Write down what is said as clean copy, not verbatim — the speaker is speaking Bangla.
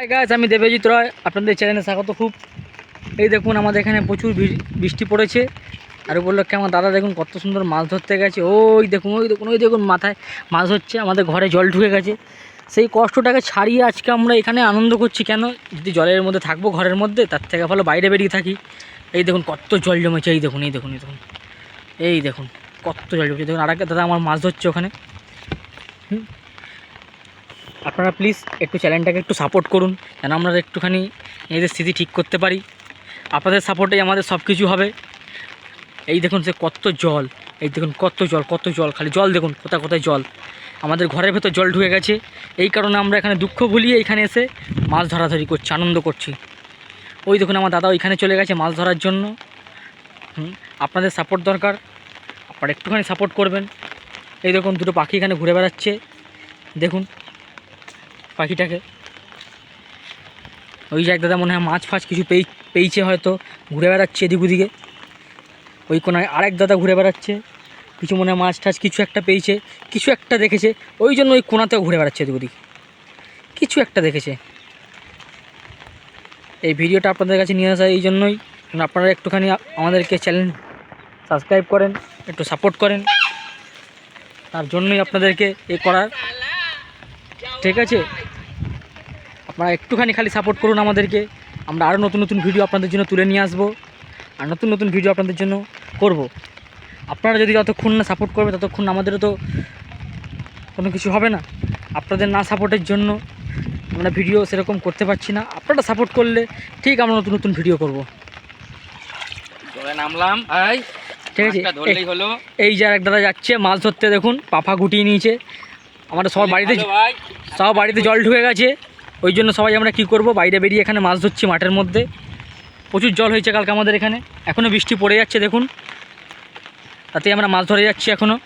হাই গাইস, আমি দেবজিৎ রয়, আপনাদের চ্যানেলে স্বাগত। খুব এই দেখুন আমাদের এখানে প্রচুর বৃষ্টি পড়েছে। আর বললো কি আমার দাদা দেখুন কত সুন্দর মাছ ধরতে গেছে। ওই দেখুন মাথায় মাছ হচ্ছে, আমাদের ঘরে জল ঢুকে গেছে। সেই কষ্টটাকে ছাড়িয়ে আজকে আমরা এখানে আনন্দ করছি। কেন, যদি জলের মধ্যে থাকবো ঘরের মধ্যে, তার থেকে ভালো বাইরে বেরিয়ে থাকি। এই দেখুন কত জল জমেছে, এই দেখুন কত জল জমেছে। দেখুন আরেকটা দাদা আমার মাছ ধরছে ওখানে। আপনারা প্লিজ একটু চ্যানেলটাকে একটু সাপোর্ট করুন, যেন আমরা একটুখানি নিজেদের স্থিতি ঠিক করতে পারি। আপনাদের সাপোর্টেই আমাদের সব কিছু হবে। এই দেখুন সে কত জল, এই দেখুন কত জল, খালি জল দেখুন, কোথায় কোথায় জল। আমাদের ঘরের ভেতর জল ঢুকে গেছে। এই কারণে আমরা এখানে দুঃখ ভুলিয়ে এখানে এসে মাছ ধরাধরি করছি, আনন্দ করছি। ওই দেখুন আমার দাদা ওইখানে চলে গেছে মাছ ধরার জন্য। আপনাদের সাপোর্ট দরকার, আপনারা একটুখানি সাপোর্ট করবেন। এই দেখুন দুটো পাখি এখানে ঘুরে বেড়াচ্ছে, দেখুন পাখিটাকে। ওই যে এক দাদা মনে হয় মাছ ফাছ কিছু পেয়েছে, হয়তো ঘুরে বেড়াচ্ছে এদিক ওদিকে। ওই কোনায় আরেক দাদা ঘুরে বেড়াচ্ছে, কিছু মনে হয় মাছ টাছ কিছু একটা পেয়েছে, কিছু একটা দেখেছে, ওই জন্য ওই কোনাতেও ঘুরে বেড়াচ্ছে এদিক ওদিক, কিছু একটা দেখেছে। এই ভিডিওটা আপনাদের কাছে নিয়ে আসা এই জন্যই, আপনারা একটুখানি আমাদেরকে চ্যানেল সাবস্ক্রাইব করেন, একটু সাপোর্ট করেন, তার জন্যই আপনাদেরকে এ করার। ঠিক আছে, আপনারা একটুখানি খালি সাপোর্ট করুন আমাদেরকে। আমরা আরও নতুন নতুন ভিডিও আপনাদের জন্য তুলে নিয়ে আসবো, আর নতুন নতুন ভিডিও আপনাদের জন্য করব। আপনারা যদি যতক্ষণ না সাপোর্ট করবে ততক্ষণ আমাদেরও তো কোনো কিছু হবে না। আপনাদের না সাপোর্টের জন্য আমরা ভিডিও সেরকম করতে পারছি না। আপনারা সাপোর্ট করলে ঠিক আমরা নতুন নতুন ভিডিও করব। নামলাম, ঠিক আছে। হলো এই যে এক দাদা যাচ্ছে মাছ ধরতে, দেখুন পাফা গুটিয়ে নিয়েছে। আমাদের সব বাড়িতে জল ঢুকে গেছে। ওই জন্য সবাই আমরা কি করব, বাইরে বেরিয়ে এখানে মাছ ধরছি মাঠের মধ্যে। প্রচুর জল হয়েছে কালকে আমাদের এখানে, এখনও বৃষ্টি পড়ে যাচ্ছে দেখুন, তাতে আমরা মাছ ধরে যাচ্ছি এখনও।